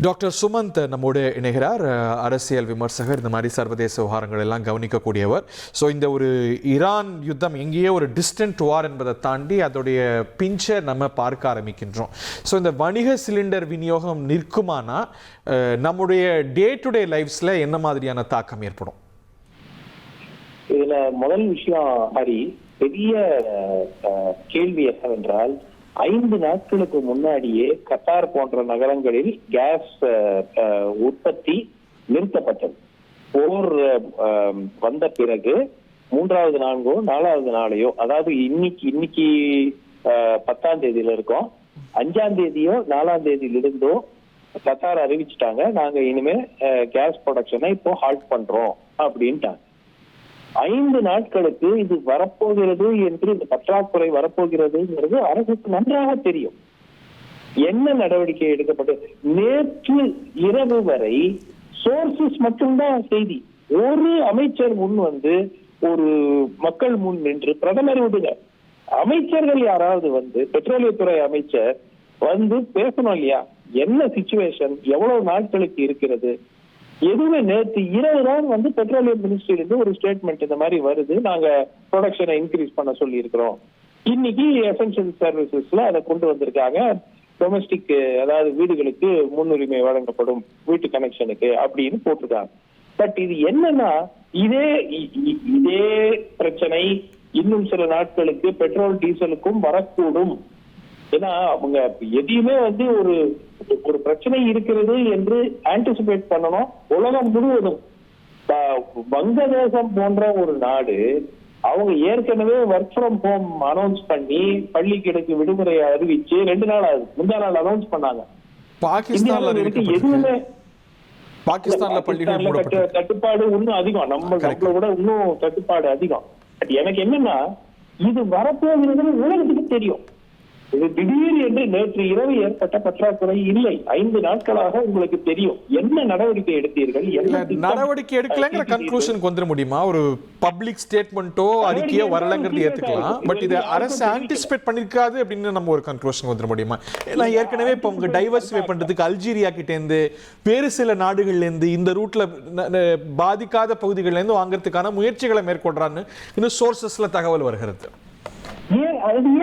Doctor Sumanth நம்மோடு இணைகிறார். அரசியல் விமர்சகர், இந்த மாதிரி சர்வதேச விவகாரங்கள் எல்லாம் கவனிக்கக்கூடியவர். ஸோ இந்த ஒரு ஈரான் யுத்தம் எங்கேயோ ஒரு டிஸ்டன்ட் வார் என்பதை தாண்டி அதோடைய பிஞ்சை நம்ம பார்க்க ஆரம்பிக்கின்றோம். ஸோ இந்த வணிக சிலிண்டர் விநியோகம் நிற்குமானா நம்முடைய டே டு டே லைஃப்ஸில் என்ன மாதிரியான தாக்கம் ஏற்படும்? இதுல முதல் விஷயம் ஹரி, பெரிய கேள்வி என்னவென்றால், 5 நாட்களுக்கு முன்னாடியே கத்தார் போன்ற நகரங்களில் கேஸ் உற்பத்தி நிறுத்தப்பட்டது. போர் வந்த பிறகு 3வது நாளோ 4வது நாளையோ, அதாவது இன்னைக்கு 10ஆம் தேதியில இருக்கோம், 5ஆம் தேதியோ 4ஆம் தேதியிலிருந்தோ கத்தார் அறிவிச்சுட்டாங்க, நாங்க இனிமே கேஸ் ப்ரொடக்ஷனை இப்போ ஹால்ட் பண்றோம் அப்படின்ட்டாங்க. 5 நாட்களுக்கு இது வரப்போகிறது என்று, இந்த பற்றாக்குறை வரப்போகிறதுங்கிறது அரசுக்கு நன்றாக தெரியும். என்ன நடவடிக்கை எடுக்கப்பட்டது? நேற்று இரவு வரை சோர்சஸ் மட்டும்தான் செய்தி. ஒரு அமைச்சர் முன் வந்து, ஒரு மக்கள் முன் நின்று, பிரதமர் விடுங்க, அமைச்சர்கள் யாராவது வந்து, பெட்ரோலியத்துறை அமைச்சர் வந்து பேசணும் இல்லையா? என்ன சிச்சுவேஷன், எவ்வளவு நாட்களுக்கு இருக்கிறது, எதுவுமே. நேற்று இரவு தான் வந்து பெட்ரோலியம் மினிஸ்ட்ரியிலிருந்து ஒரு ஸ்டேட்மெண்ட் இந்த மாதிரி வருது, நாங்க ப்ரொடக்ஷனை இன்க்ரீஸ் பண்ண சொல்லி இருக்கிறோம். இன்னைக்கு எசென்சியல் சர்வீசஸ்ல அதை கொண்டு வந்திருக்காங்க. டொமஸ்டிக், அதாவது வீடுகளுக்கு முன்னுரிமை வழங்கப்படும், வீட்டு கனெக்ஷனுக்கு அப்படின்னு போட்டிருக்காங்க. பட் இது என்னன்னா, இதே பிரச்சனை இன்னும் சில நாட்களுக்கு பெட்ரோல் டீசலுக்கும் வரக்கூடும். ஏன்னா அவங்க எதையுமே வந்து ஒரு பிரச்சனை இருக்கிறது என்று ஆன்டிசிபேட் பண்ணணும். உலகம் முழுவதும், வங்கதேசம் போன்ற ஒரு நாடு, அவங்க ஏற்கனவே ஒர்க் ஃப்ரம் ஹோம் அனௌன்ஸ் பண்ணி பள்ளிக்கு விடுமுறை அறிவிச்சு 2 நாள் ஆகுது, முந்தா நாள் அனௌன்ஸ் பண்ணாங்க. எதுவுமே பாகிஸ்தான்ல தட்டுப்பாடு இன்னும் அதிகம், நம்மளை விட இன்னும் தட்டுப்பாடு அதிகம். பட் எனக்கு என்னன்னா, இது வரப்போகிறது உலகத்துக்கு தெரியும். இது திடீர் என்று நேற்று இரவு ஏற்பட்ட பற்றாக்குறை இல்லை, 5 நாட்களாக உங்களுக்கு தெரியும். என்ன நடவடிக்கை எடுத்தீர்கள்? நடவடிக்கை எடுக்கலங்கிற கன்க்ளூஷனுக்கு வந்துட முடியுமா? ஒரு பப்ளிக் ஸ்டேட்மெண்ட்டோ அறிக்கையோ வரலங்கிறது ஏத்துக்கலாம், பட் இதை அரசு ஆன்டிசிபேட் பண்ணிருக்காது அப்படின்னு நம்ம ஒரு கன்க்ளூஷன் வந்துட முடியுமா? ஏன்னா ஏற்கனவே இப்போ உங்க டைவர்சிஃபை பண்றதுக்கு அல்ஜீரியா கிட்ட இருந்து, வேறு சில நாடுகள்ல இருந்து, இந்த ரூட்ல பாதிக்காத பகுதிகள்ல இருந்து வாங்குறதுக்கான முயற்சிகளை மேற்கொள்றான்னு இன்னும் சோர்சஸ்ல தகவல் வருகிறது.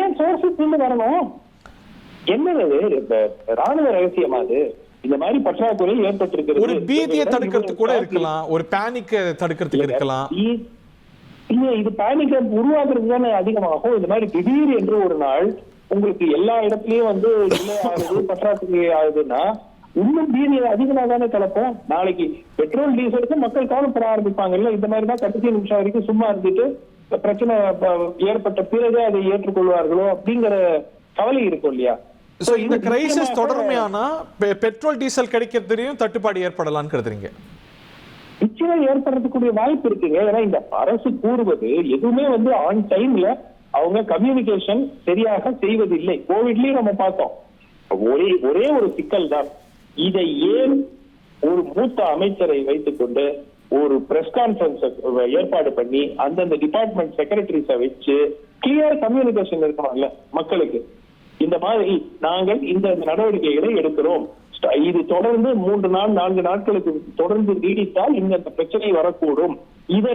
ஏன் சோர்சஸ் வரணும்? என்னது ராணுவ ரகசியமா? அது இந்த மாதிரி பற்றாக்குறை ஏற்பட்டிருக்கிறது. ஒரு பீதியை தடுக்கிறதுக்கு கூட இருக்கலாம், ஒரு பேனிக்கை தடுக்கிறதுக்கு இருக்கலாம். இது பேனிக்கை உருவாக்குறது தானே அதிகமாகும். இந்த மாதிரி திடீர் என்று ஒரு நாள் உங்களுக்கு எல்லா இடத்துலயும் வந்து டிலே ஆகுது, பற்றாக்குறை ஆகுதுன்னா இன்னும் பீதி அதிகமாக தானே கலப்போம். நாளைக்கு பெட்ரோல் டீசலுக்கு மக்கள் கவலைப்பட ஆரம்பிப்பாங்க. இல்ல இந்த மாதிரி தான் கடைசி நிமிஷம் வரைக்கும் சும்மா இருந்துட்டு பிரச்சனை ஏற்பட்ட பிறகு அதை ஏற்றுக்கொள்வார்களோ அப்படிங்கிற கவலை இருக்கும் இல்லையா? இந்த கிரைசிஸ் தொடர்மையானா பெட்ரோல் டீசல் கிடைக்கிறதுலயும் தட்டுப்பாடு ஏற்படலாம்னு கருதுறீங்க? நிச்சயம் ஏற்படுறதுக்குரிய வாய்ப்பு இருக்குங்க. ஏன்னா இந்த அரசு கூறுவது எதுவுமே வந்து ஆன் டைம்ல அவங்க கம்யூனிகேஷன் சரியாக செய்வதில்லை. கோவிட்லயும் நம்ம பார்த்தோம். ஒரே ஒரு சிக்கல் தான். இதை ஏன் ஒரு மூத்த அமைச்சரை வைத்துக் கொண்டு ஒரு பிரஸ் கான்பரன்ஸ் ஏற்பாடு பண்ணி அந்தந்த டிபார்ட்மெண்ட் செக்ரட்டரிஸை வச்சு கிளியர் கம்யூனிகேஷன் இருக்கணும்ல மக்களுக்கு? இந்த மாதிரி நாங்கள் இந்த நடவடிக்கைகளை எடுக்கிறோம், இது தொடர்ந்து 3 நாள் 4 நாட்களுக்கு தொடர்ந்து நீடித்தால் இந்த பிரச்சனை வரக்கூடும், இதை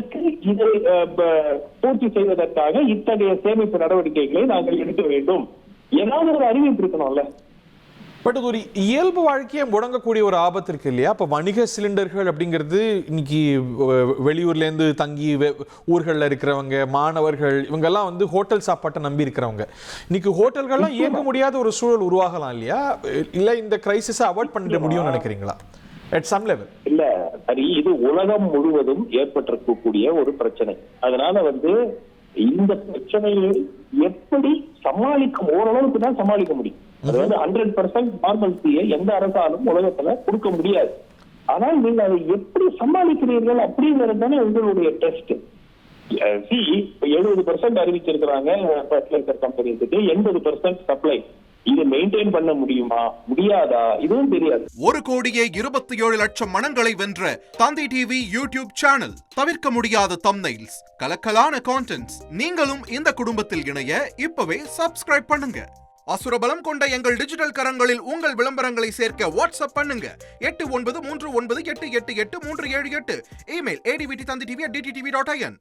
பூர்த்தி செய்வதற்காக இத்தகைய சேமிப்பு நடவடிக்கைகளை நாங்கள் எடுக்க வேண்டும், ஏதாவது ஒரு அறிவிப்பு இருக்கணும்ல. பட் அது ஒரு இயல்பு வாழ்க்கையை முடங்கக்கூடிய ஒரு ஆபத்து இருக்கு இல்லையா? இப்போ வணிக சிலிண்டர்கள் அப்படிங்கிறது இன்னைக்கு வெளியூர்லேருந்து தங்கி ஊர்களில் இருக்கிறவங்க, மாணவர்கள், இவங்கெல்லாம் வந்து ஹோட்டல் சாப்பாட்டை நம்பி இருக்கிறவங்க, இன்னைக்கு ஹோட்டல்கள்லாம் இயங்க முடியாத ஒரு சூழல் உருவாகலாம் இல்லையா? இல்லை இந்த கிரைசிஸை அவாய்ட் பண்ணிட முடியும்னு நினைக்கிறீங்களா அட் சம் லெவல்? இல்ல சரி, இது உலகம் முழுவதும் ஏற்பட்டிருக்கக்கூடிய ஒரு பிரச்சனை. அதனால வந்து இந்த பிரச்சனையை எப்படி சமாளிக்கும், ஓரளவுக்கு தான் சமாளிக்க முடியும். அதாவது 100% நார்மல்சியை எந்த அரசாலும் உலகத்துல கொடுக்க முடியாது. ஆனால் நீங்க அதை எப்படி சமாளிக்கிறீர்கள் அப்படிங்கிறது தானே உங்களுடைய டெஸ்ட். 70% அறிவிச்சிருக்கிறாங்க ஃபர்டிலைசர் கம்பெனிஸுக்கு, 80% சப்ளை. இது மெயின்டைன் பண்ண முடியுமா, முடியாதா, இதுவும் தெரியாது. 1,27,00,000 மனங்களை வென்ற தந்தி டிவி யூடியூப் சேனல். தவிர்க்க முடியாத தம்ப்நெயில்ஸ், கலக்கலான கான்டென்ட்ஸ். நீங்களும் இந்த குடும்பத்தில் இணைய இப்பவே சப்ஸ்கிரைப் பண்ணுங்க. அசுரபலம் கொண்ட எங்கள் டிஜிட்டல் கரங்களில் உங்கள் விளம்பரங்களை சேர்க்க வாட்ஸ்அப் பண்ணுங்க 8939888837 இமெயில் advttv@dttv.in